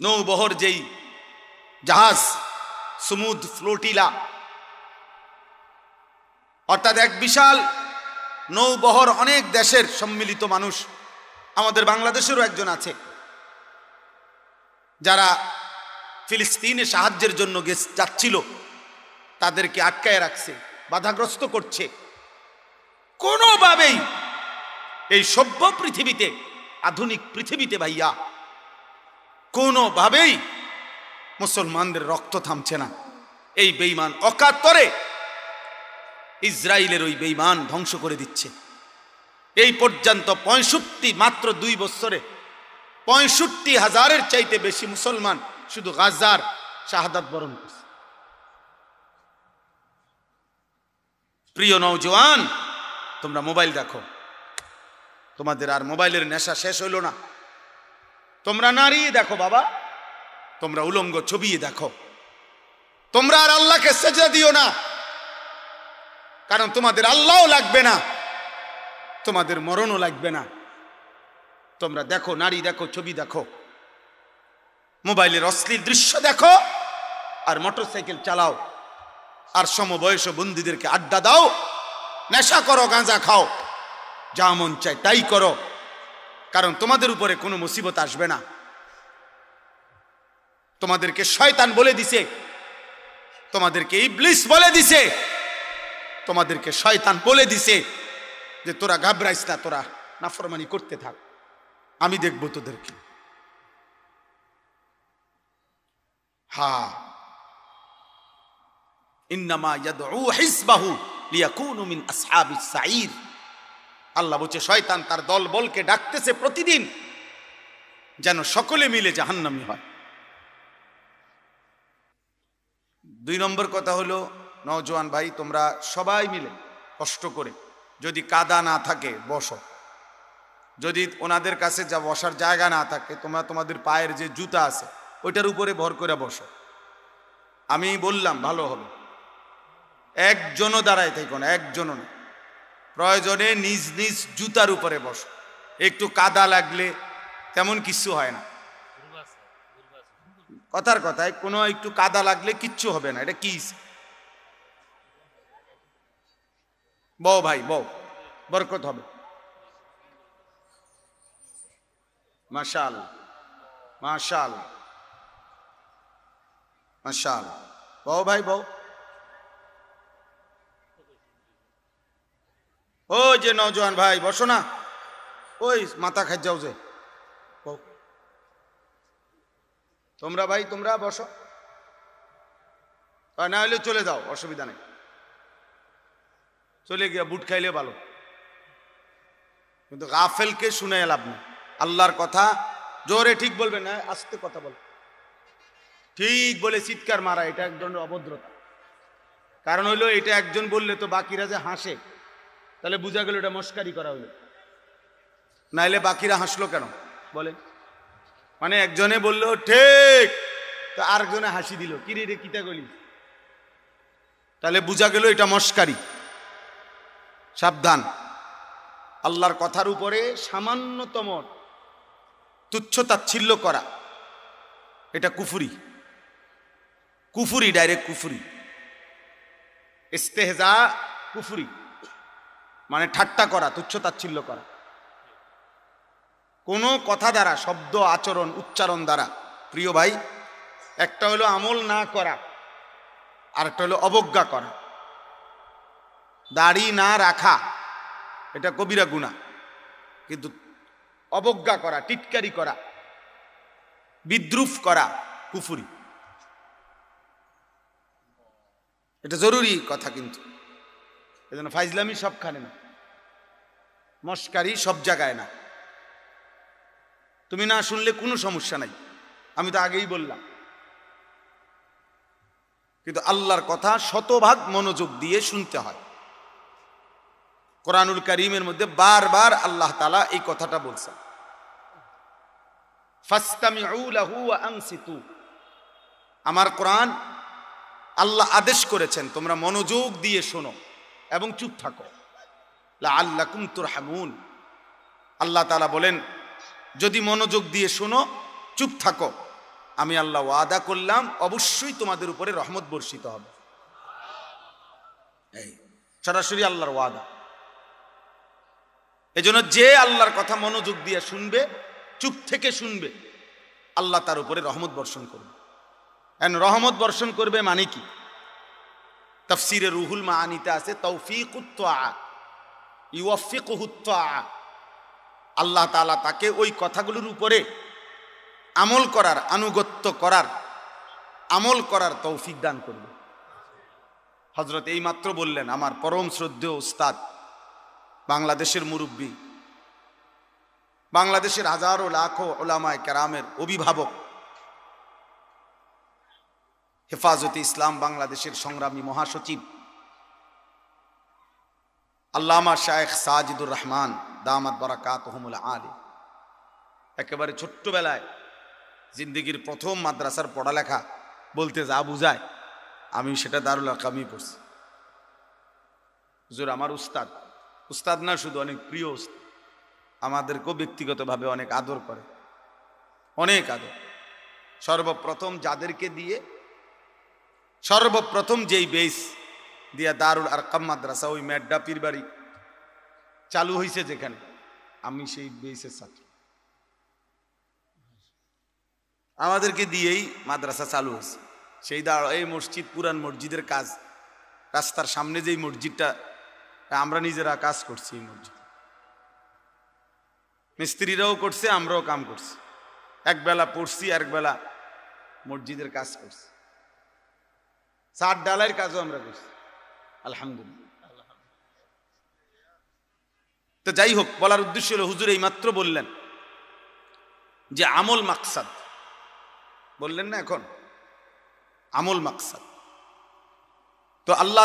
নৌবহর যেই জাহাজ, সমুদ ফ্লোটিলা, অর্থাৎ এক বিশাল নৌবহর, অনেক দেশের সম্মিলিত মানুষ। আমাদের বাংলাদেশেরও একজন আছে যারা ফিলিস্তিনে সাহায্যের জন্য যাচ্ছিল, তাদেরকে আটকায় রাখছে, বাধাগ্রস্ত করছে। কোনোভাবেই এই সভ্য পৃথিবীতে, আধুনিক পৃথিবীতে ভাইয়া, কোনোভাবেই মুসলমানদের রক্ত থামছে না। এই বেঈমান অকাতরে ইসরায়েলের ওই বেঈমান ধ্বংস করে দিচ্ছে। এই পর্যন্ত 65, মাত্র 2 বছরে 65,000-এর চাইতে বেশি মুসলমান শুধু গাজার শাহাদাত বরণ করছে। প্রিয় নওজওয়ান, তোমরা মোবাইল দেখো, তোমাদের আর মোবাইলের নেশা শেষ হইল না। তোমরা নারী দেখো বাবা, তোমরা উলঙ্গ ছবি দেখো, তোমরা আর আল্লাহকে সেজদা দিও না, কারণ তোমাদের আল্লাহও লাগবে না, তোমাদের মরণও লাগবে না। তোমরা দেখো, নারী দেখো, ছবি দেখো, মোবাইলের অশ্লীল দৃশ্য দেখো, আর মোটরসাইকেল চালাও, আর সমবয়স্ক বন্ধুদেরকে আড্ডা দাও, নেশা করো, গাঁজা খাও, যা মন চায় তাই করো, কারণ তোমাদের উপরে কোনো মুসিবত আসবে না। তোমাদেরকে শয়তান বলে দিছে, তোমাদেরকে ইবলিস বলে দিছে, তোমাদেরকে শয়তান বলে দিছে যে তোরা ঘাবড়াইস না, তোরা নাফরমানি করতে থাক, আমি দেখবো তোদেরকে। হ্যাঁ, ইন্নামা ইয়াদউ হিজবাহু লিয়াকুনু মিন আসহাবিস সাঈর। আল্লাহ বলছে শয়তান তার দল বলকে ডাকতেছে প্রতিদিন যেন সকলে মিলে জাহান্নামী হয়। 2 নম্বর কথা হলো, নওজোয়ান ভাই, তোমরা সবাই মিলে কষ্ট করে, যদি কাদা না থাকে বসো, যদি ওনাদের কাছে যা বসার জায়গা না থাকে, তোমরা তোমাদের পায়ের যে জুতা আছে ওইটার উপরে ভর করে বসো। আমি বললাম ভালো হবে, একজনও দাঁড়ায় থাকো না, একজনও না, প্রয়োজনে নিজ নিজ জুতার উপরে বসো। একটু কাদা লাগলে তেমন কিছু হয় না, কথার কথায় কোনো একটু কাদা লাগলে কিচ্ছু হবে না। এটা কি? বউ ভাই বউ, বরকত হবে। মাশাআল্লাহ মাশাআল্লাহ মাশাআল্লাহ। বউ ভাই বউ। ও যে নওজোয়ান ভাই বসো না, ওই মাথা খাই যাও যে। তোমরা ভাই তোমরা বসো, না হলে চলে যাও, অসুবিধা নেই, চলে গিয়া বুট খাইলে ভালো, কিন্তু গাফেলকে শুনে লাভ না। আল্লাহর কথা জোরে ঠিক বলবে না, আস্তে কথা বল, ঠিক বলে চিৎকার মারা, এটা এক ধরনের অভদ্রতা। কারণ হইলো এটা একজন বললে তো বাকিরা যে হাসে, তাহলে বোঝা গেল এটা মস্কারি করা হইলো, নাইলে বাকিরা হাসলো কেন বলে? মানে একজনে বললো ঠিক, তো আরেকজনে হাসি দিল, কি রে কিতা গলি, তাহলে বোঝা গেল এটা মস্কারি। সাবধান, আল্লাহর কথার উপরে সামান্যতম তুচ্ছ তাচ্ছিল্য করা এটা কুফরি, কুফরি, ডাইরেক্ট কুফরি। ইস্তেহজা কুফরি, মানে ঠাট্টা করা, তুচ্ছ তাচ্ছিল্য করা, কোনো কথা দ্বারা, শব্দ, আচরণ, উচ্চারণ দ্বারা। প্রিয় ভাই, একটা হলো আমল না করা, আর একটা হলো অবজ্ঞা করা। দাড়ি না রাখা এটা কবিরা গুনাহ, কিন্তু অবজ্ঞা করা, টিটকারি করা, বিদ্রুপ করা কুফরি। এটা জরুরি কথা, কিন্তু এজন্য ফাইজলামি সবখানে না, মস্কারি সব জায়গায় না। তুমি না শুনলে কোনো সমস্যা নাই, আমি তো আগেই বললাম, কিন্তু আল্লাহর কথা শতভাগ মনোযোগ দিয়ে শুনতে হয়। কোরআনুল কারীমের মধ্যে বারবার আল্লাহ তাআলা এই কথাটা বলছেন, ফাসতামিউ লাহু ওয়া আনসিতু। আমার কোরআন আল্লাহ আদেশ করেছেন তোমরা মনোযোগ দিয়ে শোনো এবং চুপ থাকো, লাআল্লাকুম তুরহামুন। আল্লাহ তাআলা বলেন যদি মনোযোগ দিয়ে শোনো, চুপ থাকো, আমি আল্লাহ ওয়াদা করলাম অবশ্যই তোমাদের উপরে রহমত বর্ষিত হবে। এই সরাসরি আল্লাহর ওয়াদা। এজন্য যে আল্লাহর কথা মনোযোগ দিয়ে শুনবে, চুপ থেকে শুনবে, আল্লাহ তার উপরে রহমত বর্ষণ করবে। রহমত বর্ষণ করবে মানে কি? তাফসিরে রুহুল মাআনিতে আছে তৌফিকুত তাআ, ইউওয়াফিকুহুত তাআ। আল্লাহ তাআলা তাকে ওই কথাগুলোর উপরে আমল করার, আনুগত্য করার, আমল করার তৌফিক দান করবে। হযরত এই মাত্র বললেন আমার পরম শ্রদ্ধেয় উস্তাদ, বাংলাদেশের মুরব্বী, বাংলাদেশের হাজারো লাখো উলামায়ে কেরামের অভিভাবক, হেফাজতে ইসলাম বাংলাদেশের সংগ্রামী মহাসচিব আল্লামা শায়েখ সাজিদুর রহমান দামাত বারাকাতুহুমুল আলী, একেবারে ছোট্টবেলায় জিন্দেগির প্রথম মাদ্রাসার পড়ালেখা বলতে যা বুঝায় আমি সেটা দারুল আরকামই পড়ছি। হুজুর আমার উস্তাদ, উস্তাদ না শুধু অনেক প্রিয় উস্তাদ, আমাদেরকেও ব্যক্তিগতভাবে অনেক আদর করে, অনেক আদর। সর্বপ্রথম যাদেরকে দিয়ে, সর্বপ্রথম যেই বেস দিয়া দারুল আরকাম মাদ্রাসা, ওই মেড্ডা পীর বাড়ি চালু হয়েছে যেখানে, আমি সেই বেসের ছাত্র। আমাদেরকে দিয়েই মাদ্রাসা চালু হয়েছে। সেই এই মসজিদ, পুরান মসজিদের কাজ, রাস্তার সামনে যেই মসজিদটা আমরা নিজেরা কাজ করছি, এই মসজিদ মিস্ত্রিরাও করছে, আমরাও কাম করছি। একবেলা পড়ছি, একবেলা মসজিদের কাজ করছি, ছাদ ডালাইয়ের কাজও আমরা করছি, আলহামদুলিল্লাহ। তো যাই হোক, বলার উদ্দেশ্য হলো হুজুর এই মাত্র বললেন যে আমল মাকসাদ, বললেন না এখন আমল মাকসাদ। তো আল্লাহ